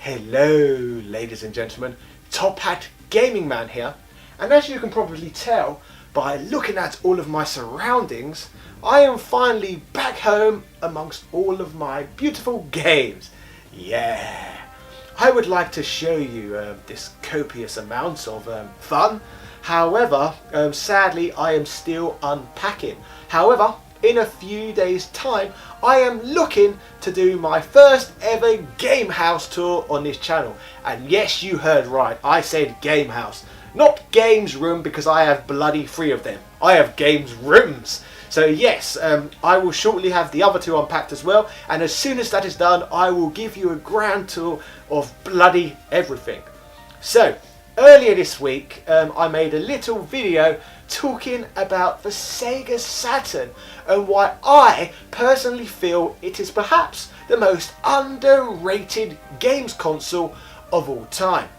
Hello ladies and gentlemen, Top Hat Gaming Man here, and as you can probably tell by looking at all of my surroundings, I am finally back home amongst all of my beautiful games. Yeah, I would like to show you this copious amount of fun. However, sadly I am still unpacking. However, in a few days time I am looking to do my first ever game house tour on this channel. And yes, you heard right, I said game house, not games room, because I have bloody 3 of them. I have games rooms. So yes, I will shortly have the other 2 unpacked as well, and as soon as that is done I will give you a grand tour of bloody everything. So earlier this week I made a little video talking about the Sega Saturn and why I personally feel it is perhaps the most underrated games console of all time.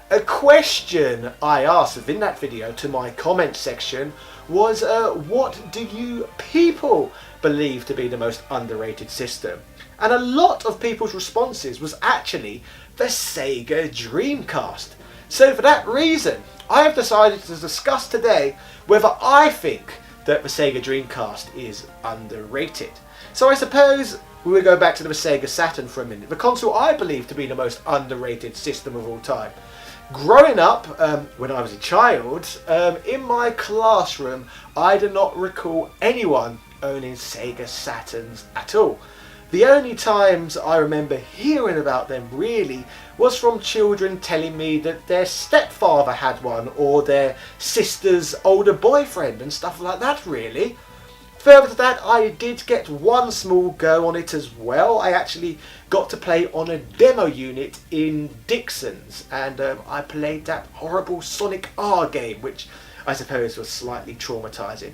A question I asked within that video to my comment section was what do you people believe to be the most underrated system? And a lot of people's responses was actually the Sega Dreamcast. So for that reason, I have decided to discuss today whether I think that the Sega Dreamcast is underrated. So I suppose we will go back to the Sega Saturn for a minute, the console I believe to be the most underrated system of all time. Growing up, when I was a child, in my classroom I do not recall anyone owning Sega Saturns at all. The only times I remember hearing about them really was from children telling me that their stepfather had one, or their sister's older boyfriend and stuff like that really. Further to that, I did get one small go on it as well. I actually got to play on a demo unit in Dixon's, and I played that horrible Sonic R game, which I suppose was slightly traumatizing.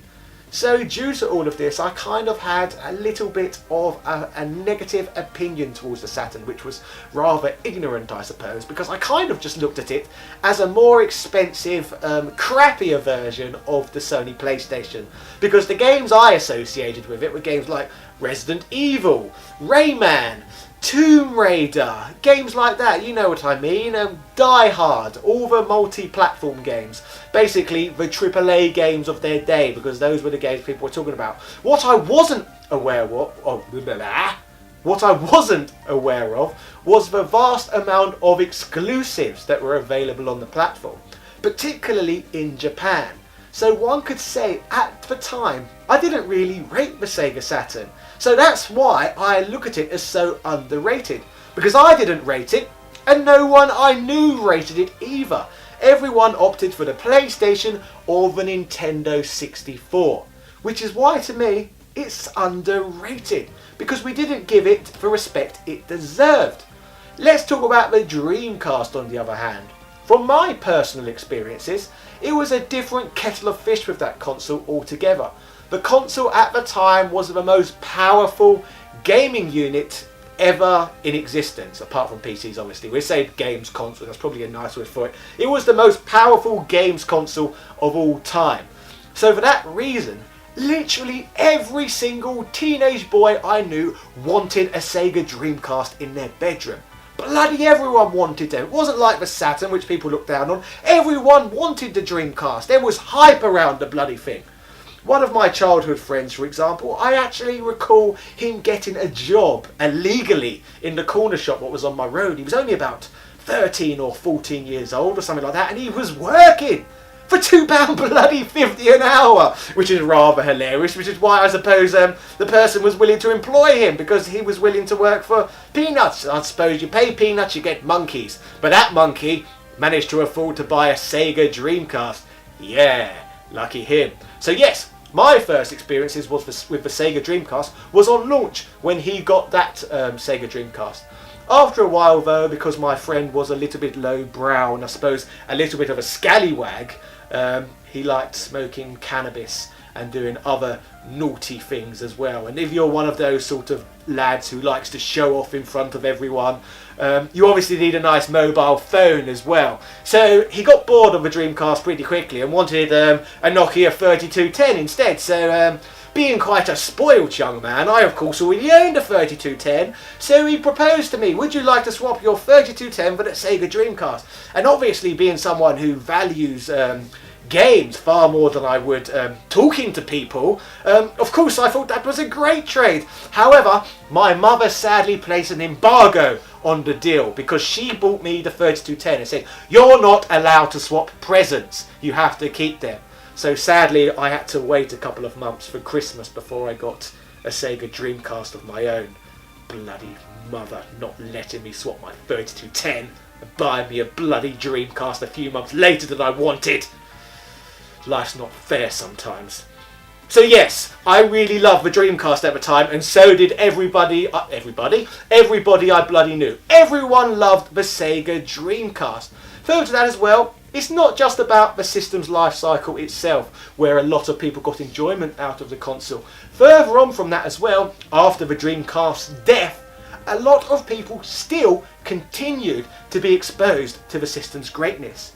So due to all of this, I kind of had a little bit of a negative opinion towards the Saturn, which was rather ignorant I suppose, because I kind of just looked at it as a more expensive, crappier version of the Sony PlayStation. Because the games I associated with it were games like Resident Evil, Rayman, Tomb Raider, games like that, you know what I mean, Die Hard, all the multi-platform games, basically the AAA games of their day, because those were the games people were talking about. What I wasn't aware of, was the vast amount of exclusives that were available on the platform, particularly in Japan. So one could say at the time I didn't really rate the Sega Saturn. So that's why I look at it as so underrated, because I didn't rate it and no one I knew rated it either. Everyone opted for the PlayStation or the Nintendo 64, which is why to me it's underrated, because we didn't give it the respect it deserved. Let's talk about the Dreamcast on the other hand. From my personal experiences, it was a different kettle of fish with that console altogether. The console at the time was the most powerful gaming unit ever in existence, apart from PCs obviously. We say games console, that's probably a nice word for it. It was the most powerful games console of all time. So for that reason, literally every single teenage boy I knew wanted a Sega Dreamcast in their bedroom. Bloody everyone wanted them. It wasn't like the Saturn, which people looked down on. Everyone wanted the Dreamcast. There was hype around the bloody thing. One of my childhood friends, for example, I actually recall him getting a job illegally in the corner shop what was on my road. He was only about 13 or 14 years old or something like that, and he was working for £2 bloody 50 an hour, which is rather hilarious, which is why I suppose the person was willing to employ him, because he was willing to work for peanuts. I suppose you pay peanuts, you get monkeys. But that monkey managed to afford to buy a Sega Dreamcast. Yeah, lucky him. So yes, my first experiences was with the Sega Dreamcast was on launch when he got that Sega Dreamcast. After a while though, because my friend was a little bit lowbrow and I suppose a little bit of a scallywag, he liked smoking cannabis and doing other naughty things as well. And if you're one of those sort of lads who likes to show off in front of everyone, you obviously need a nice mobile phone as well. So he got bored of the Dreamcast pretty quickly and wanted a Nokia 3210 instead. So Being quite a spoiled young man, I of course already owned a 3210, so he proposed to me, would you like to swap your 3210 for the Sega Dreamcast? And obviously being someone who values games far more than I would talking to people, of course I thought that was a great trade. However, my mother sadly placed an embargo on the deal because she bought me the 3210 and said, you're not allowed to swap presents, you have to keep them. So sadly I had to wait a couple of months for Christmas before I got a Sega Dreamcast of my own. Bloody mother not letting me swap my 3210 and buying me a bloody Dreamcast a few months later than I wanted. Life's not fair sometimes. So yes, I really loved the Dreamcast at the time, and so did everybody I bloody knew. Everyone loved the Sega Dreamcast. Further to that as well, it's not just about the system's life cycle itself, where a lot of people got enjoyment out of the console. Further on from that as well, after the Dreamcast's death, a lot of people still continued to be exposed to the system's greatness.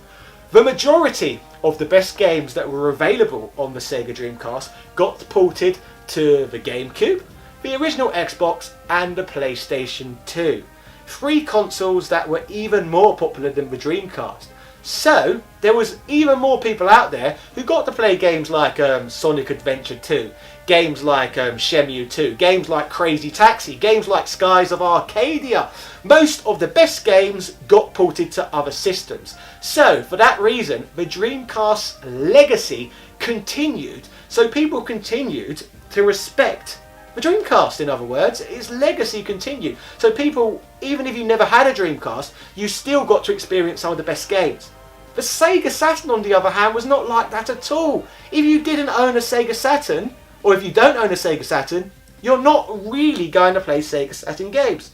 The majority of the best games that were available on the Sega Dreamcast got ported to the GameCube, the original Xbox and the PlayStation 2. 3 consoles that were even more popular than the Dreamcast. So there was even more people out there who got to play games like Sonic Adventure 2, games like Shenmue 2, games like Crazy Taxi, games like Skies of Arcadia. Most of the best games got ported to other systems. So for that reason, the Dreamcast's legacy continued. So people continued to respect the Dreamcast, in other words. Its legacy continued. So people, even if you never had a Dreamcast, you still got to experience some of the best games. The Sega Saturn, on the other hand, was not like that at all. If you didn't own a Sega Saturn, or if you don't own a Sega Saturn, you're not really going to play Sega Saturn games.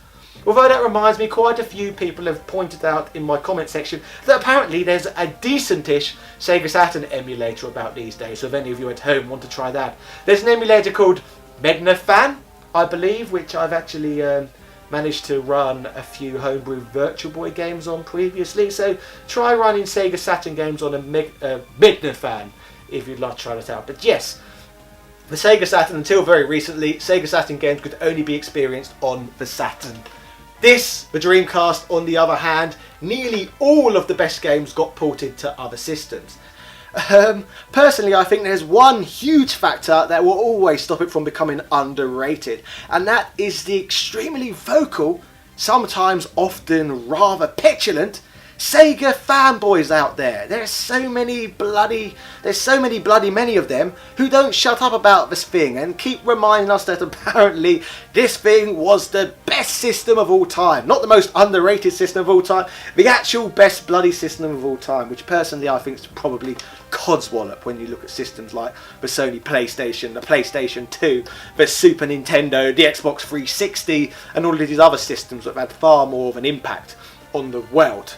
Although that reminds me, quite a few people have pointed out in my comment section that apparently there's a decentish Sega Saturn emulator about these days, so if any of you at home want to try that. There's an emulator called Magnafan, I believe, which I've actually managed to run a few homebrew Virtual Boy games on previously, so try running Sega Saturn games on a Magnafan if you'd like to try that out. But yes, the Sega Saturn, until very recently, Sega Saturn games could only be experienced on the Saturn. This, the Dreamcast, on the other hand, nearly all of the best games got ported to other systems. Personally, I think there's one huge factor that will always stop it from becoming underrated, and that is the extremely vocal, sometimes often rather petulant, Sega fanboys out there. There's so many bloody many of them who don't shut up about this thing and keep reminding us that apparently this thing was the best system of all time. Not the most underrated system of all time, the actual best bloody system of all time, which personally I think is probably codswallop when you look at systems like the Sony PlayStation, the PlayStation 2, the Super Nintendo, the Xbox 360 and all of these other systems that have had far more of an impact on the world.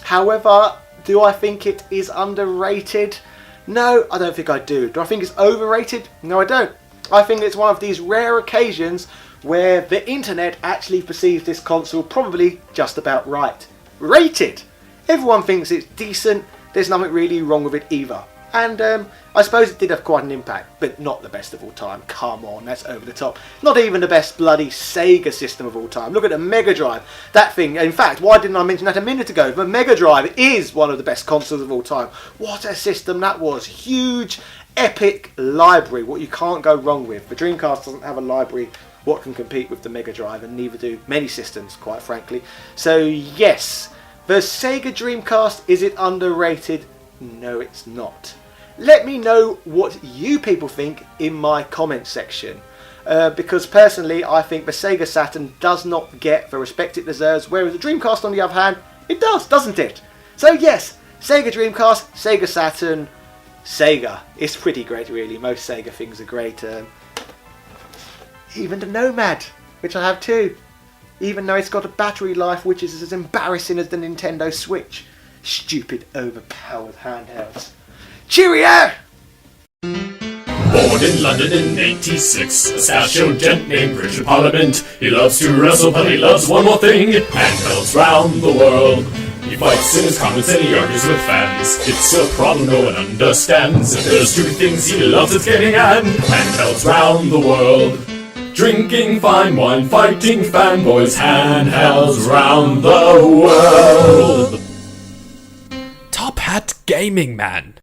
However, do I think it is underrated? No, I don't think I do. Do I think it's overrated? No, I don't. I think it's one of these rare occasions where the internet actually perceives this console probably just about right. Rated! Everyone thinks it's decent, there's nothing really wrong with it either. And I suppose it did have quite an impact, but not the best of all time. Come on, that's over the top. Not even the best bloody Sega system of all time. Look at the Mega Drive. That thing, in fact, why didn't I mention that a minute ago? The Mega Drive is one of the best consoles of all time. What a system that was. Huge, epic library, what you can't go wrong with. The Dreamcast doesn't have a library what can compete with the Mega Drive, and neither do many systems, quite frankly. So yes, the Sega Dreamcast, is it underrated? No, it's not. Let me know what you people think in my comment section. Because personally, I think the Sega Saturn does not get the respect it deserves, whereas the Dreamcast, on the other hand, it does, doesn't it? So yes, Sega Dreamcast, Sega Saturn, Sega. It's pretty great, really. Most Sega things are great. Even the Nomad, which I have too. Even though it's got a battery life which is as embarrassing as the Nintendo Switch. Stupid, overpowered handhelds. Cheerio! Born in London in 86, a stachio gent named Richard Parliament. He loves to wrestle, but he loves one more thing: handhelds round the world. He fights in his comments and he argues with fans. It's a problem no one understands. If there's two things he loves, it's gaming and handhelds round the world. Drinking fine wine, fighting fanboys, handhelds round the world. Top Hat Gaming Man.